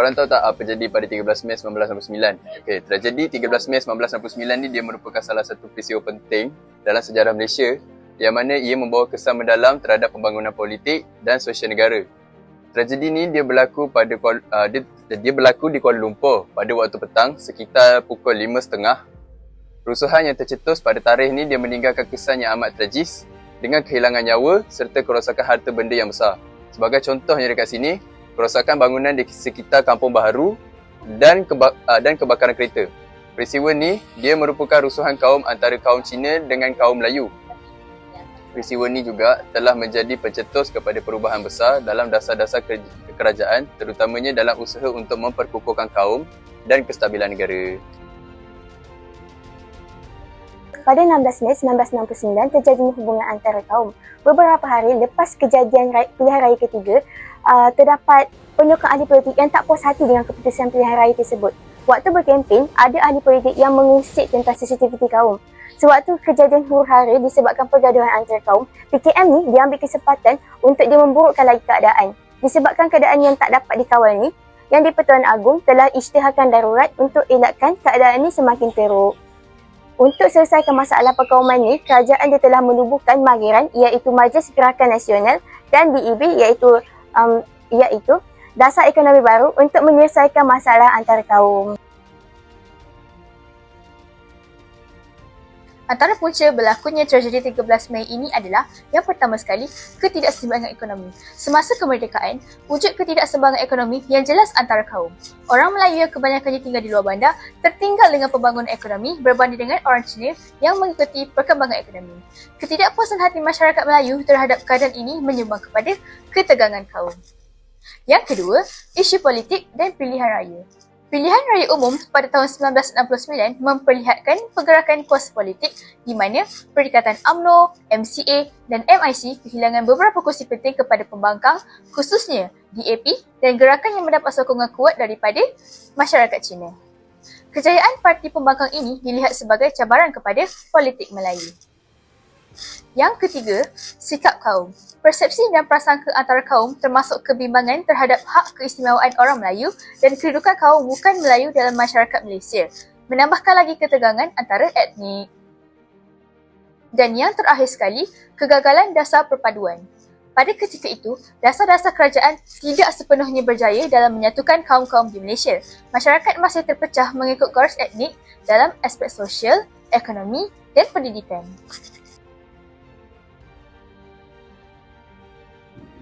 korang tahu tak apa jadi pada 13 Mei 1969? Okey, tragedi 13 Mei 1969 ni dia merupakan salah satu peristiwa penting dalam sejarah Malaysia yang mana ia membawa kesan mendalam terhadap pembangunan politik dan sosial negara. Tragedi ni dia berlaku di Kuala Lumpur pada waktu petang sekitar pukul 5.30. Kerusuhan yang tercetus pada tarikh ni dia meninggalkan kesan yang amat tragis dengan kehilangan nyawa serta kerosakan harta benda yang besar. Sebagai contohnya dekat sini, kerosakan bangunan di sekitar Kampung Baharu dan kebakaran kereta. Peristiwa ni dia merupakan rusuhan kaum antara kaum Cina dengan kaum Melayu. Peristiwa ni juga telah menjadi pencetus kepada perubahan besar dalam dasar-dasar kerajaan, terutamanya dalam usaha untuk memperkukuhkan kaum dan kestabilan negara. Pada 16 Mei 1969, terjadinya hubungan antara kaum. Beberapa hari lepas kejadian pilihan raya ketiga, terdapat penyokong ahli politik yang tak puas hati dengan keputusan pilihan raya tersebut. Waktu berkempen, ada ahli politik yang mengusik tentang sensitiviti kaum. Sewaktu kejadian huru-hara disebabkan pergaduhan antara kaum, PKM ni diambil kesempatan untuk dia memburukkan lagi keadaan. Disebabkan keadaan yang tak dapat dikawal ni, Yang di-Pertuan Agong telah isytiharkan darurat untuk elakkan keadaan ini semakin teruk. Untuk selesaikan masalah perkauman ni, kerajaan dia telah menubuhkan MGERAN iaitu Majlis Gerakan Nasional dan DEB iaitu Dasar Ekonomi Baru untuk menyelesaikan masalah antara kaum. Antara punca berlakunya tragedi 13 Mei ini adalah yang pertama sekali, ketidakseimbangan ekonomi. Semasa kemerdekaan, wujud ketidakseimbangan ekonomi yang jelas antara kaum. Orang Melayu yang kebanyakannya tinggal di luar bandar tertinggal dengan pembangunan ekonomi berbanding dengan orang Cina yang mengikuti perkembangan ekonomi. Ketidakpuasan hati masyarakat Melayu terhadap keadaan ini menyumbang kepada ketegangan kaum. Yang kedua, isu politik dan pilihan raya. Pilihan raya umum pada tahun 1969 memperlihatkan pergerakan kuasa politik di mana Perikatan UMNO, MCA dan MIC kehilangan beberapa kursi penting kepada pembangkang, khususnya DAP dan gerakan yang mendapat sokongan kuat daripada masyarakat Cina. Kejayaan parti pembangkang ini dilihat sebagai cabaran kepada politik Melayu. Yang ketiga, sikap kaum. Persepsi dan prasangka antara kaum termasuk kebimbangan terhadap hak keistimewaan orang Melayu dan kedudukan kaum bukan Melayu dalam masyarakat Malaysia, menambahkan lagi ketegangan antara etnik. Dan yang terakhir sekali, kegagalan dasar perpaduan. Pada ketika itu, dasar-dasar kerajaan tidak sepenuhnya berjaya dalam menyatukan kaum-kaum di Malaysia. Masyarakat masih terpecah mengikut garis etnik dalam aspek sosial, ekonomi dan pendidikan.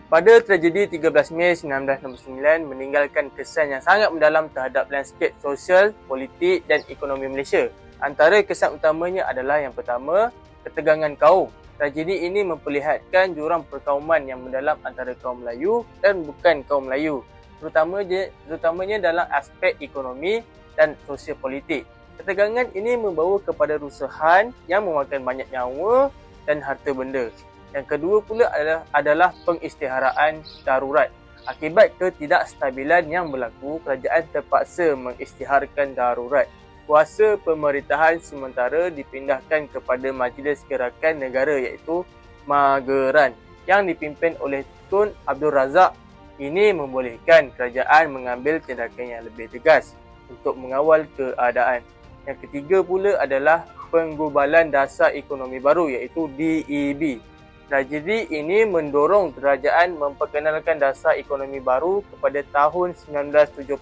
Pada tragedi 13 Mei 1969 meninggalkan kesan yang sangat mendalam terhadap landscape sosial, politik dan ekonomi Malaysia. Antara kesan utamanya adalah yang pertama, ketegangan kaum. Tragedi ini memperlihatkan jurang perkauman yang mendalam antara kaum Melayu dan bukan kaum Melayu, terutamanya dalam aspek ekonomi dan sosial politik. Ketegangan ini membawa kepada rusuhan yang memakan banyak nyawa dan harta benda. Yang kedua pula adalah pengisytiharaan darurat. Akibat ketidakstabilan yang berlaku, kerajaan terpaksa mengisytiharkan darurat. Kuasa pemerintahan sementara dipindahkan kepada Majlis Gerakan Negara iaitu MGERAN yang dipimpin oleh Tun Abdul Razak. Ini membolehkan kerajaan mengambil tindakan yang lebih tegas untuk mengawal keadaan. Yang ketiga pula adalah penggubalan dasar ekonomi baru iaitu DEB. Tragedi ini mendorong kerajaan memperkenalkan dasar ekonomi baru kepada tahun 1971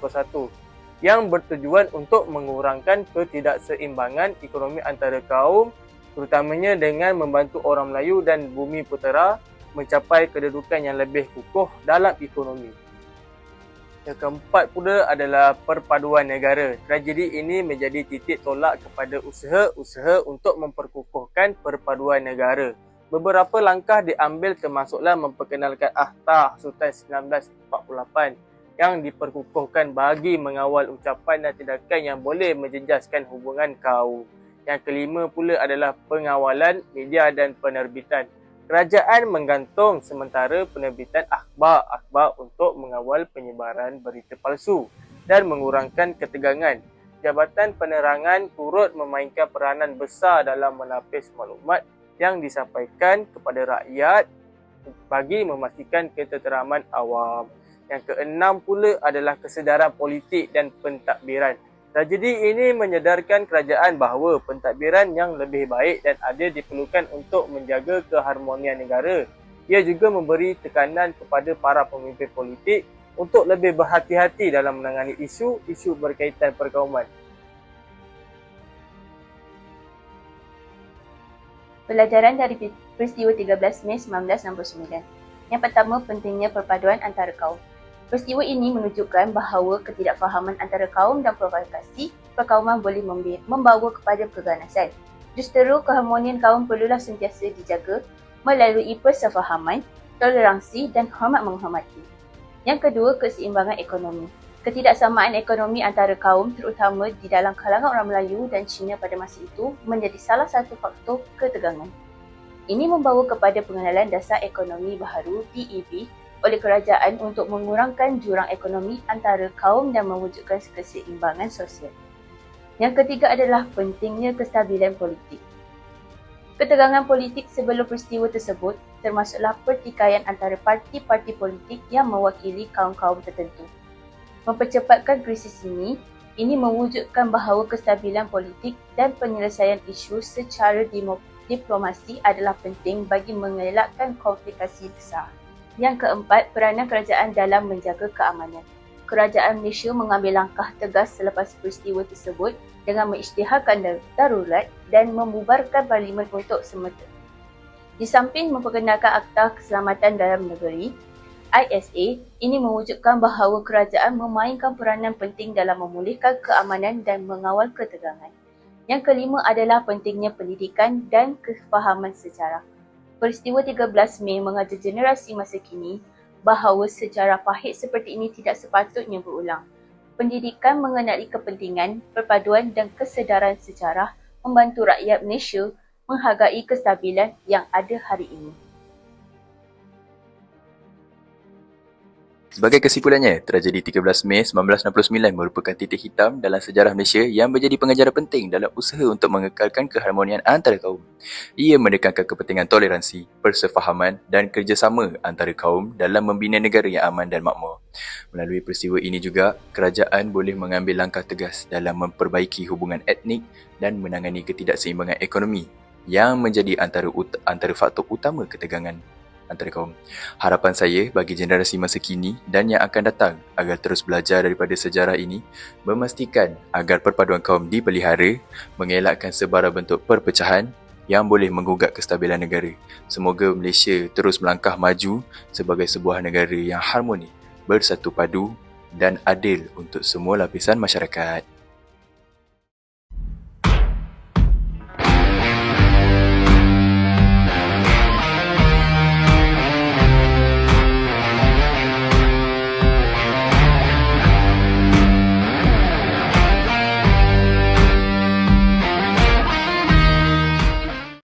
yang bertujuan untuk mengurangkan ketidakseimbangan ekonomi antara kaum, terutamanya dengan membantu orang Melayu dan bumi putera mencapai kedudukan yang lebih kukuh dalam ekonomi. Yang keempat pula adalah perpaduan negara. Tragedi ini menjadi titik tolak kepada usaha-usaha untuk memperkukuhkan perpaduan negara. Beberapa langkah diambil termasuklah memperkenalkan Akta Sultan 1948 yang diperkukuhkan bagi mengawal ucapan dan tindakan yang boleh menjejaskan hubungan kaum. Yang kelima pula adalah pengawalan media dan penerbitan. Kerajaan menggantung sementara penerbitan akhbar untuk mengawal penyebaran berita palsu dan mengurangkan ketegangan. Jabatan Penerangan turut memainkan peranan besar dalam menapis maklumat yang disampaikan kepada rakyat bagi memastikan ketenteraman awam. Yang keenam pula adalah kesedaran politik dan pentadbiran. Tragedi ini menyedarkan kerajaan bahawa pentadbiran yang lebih baik dan adil diperlukan untuk menjaga keharmonian negara. Ia juga memberi tekanan kepada para pemimpin politik untuk lebih berhati-hati dalam menangani isu-isu berkaitan perkauman. Pelajaran dari peristiwa 13 Mei 1969. Yang pertama, pentingnya perpaduan antara kaum. Peristiwa ini menunjukkan bahawa ketidakfahaman antara kaum dan provokasi perkauman boleh membawa kepada keganasan. Justeru, keharmonian kaum perlulah sentiasa dijaga melalui persefahaman, toleransi dan hormat menghormati. Yang kedua, keseimbangan ekonomi. Ketidaksamaan ekonomi antara kaum, terutama di dalam kalangan orang Melayu dan Cina pada masa itu, menjadi salah satu faktor ketegangan. Ini membawa kepada pengenalan dasar ekonomi baharu (DEB) oleh kerajaan untuk mengurangkan jurang ekonomi antara kaum dan mewujudkan keseimbangan sosial. Yang ketiga adalah pentingnya kestabilan politik. Ketegangan politik sebelum peristiwa tersebut termasuklah pertikaian antara parti-parti politik yang mewakili kaum-kaum tertentu. Mempercepatkan krisis ini mewujudkan bahawa kestabilan politik dan penyelesaian isu secara diplomasi adalah penting bagi mengelakkan komplikasi besar. Yang keempat, peranan kerajaan dalam menjaga keamanan. Kerajaan Malaysia mengambil langkah tegas selepas peristiwa tersebut dengan mengisytiharkan darurat dan membubarkan parlimen untuk semata. Di samping memperkenalkan Akta Keselamatan Dalam Negeri, ISA, ini mewujudkan bahawa kerajaan memainkan peranan penting dalam memulihkan keamanan dan mengawal ketegangan. Yang kelima adalah pentingnya pendidikan dan kefahaman sejarah. Peristiwa 13 Mei mengajar generasi masa kini bahawa sejarah pahit seperti ini tidak sepatutnya berulang. Pendidikan mengenali kepentingan, perpaduan dan kesedaran sejarah membantu rakyat Malaysia menghargai kestabilan yang ada hari ini. Sebagai kesimpulannya, tragedi 13 Mei 1969 merupakan titik hitam dalam sejarah Malaysia yang menjadi pengajaran penting dalam usaha untuk mengekalkan keharmonian antara kaum. Ia menekankan kepentingan toleransi, persefahaman dan kerjasama antara kaum dalam membina negara yang aman dan makmur. Melalui peristiwa ini juga, kerajaan boleh mengambil langkah tegas dalam memperbaiki hubungan etnik dan menangani ketidakseimbangan ekonomi yang menjadi antara faktor utama ketegangan antara kaum. Harapan saya bagi generasi masa kini dan yang akan datang agar terus belajar daripada sejarah ini, memastikan agar perpaduan kaum dipelihara, mengelakkan sebarang bentuk perpecahan yang boleh menggugat kestabilan negara. Semoga Malaysia terus melangkah maju sebagai sebuah negara yang harmoni, bersatu padu dan adil untuk semua lapisan masyarakat.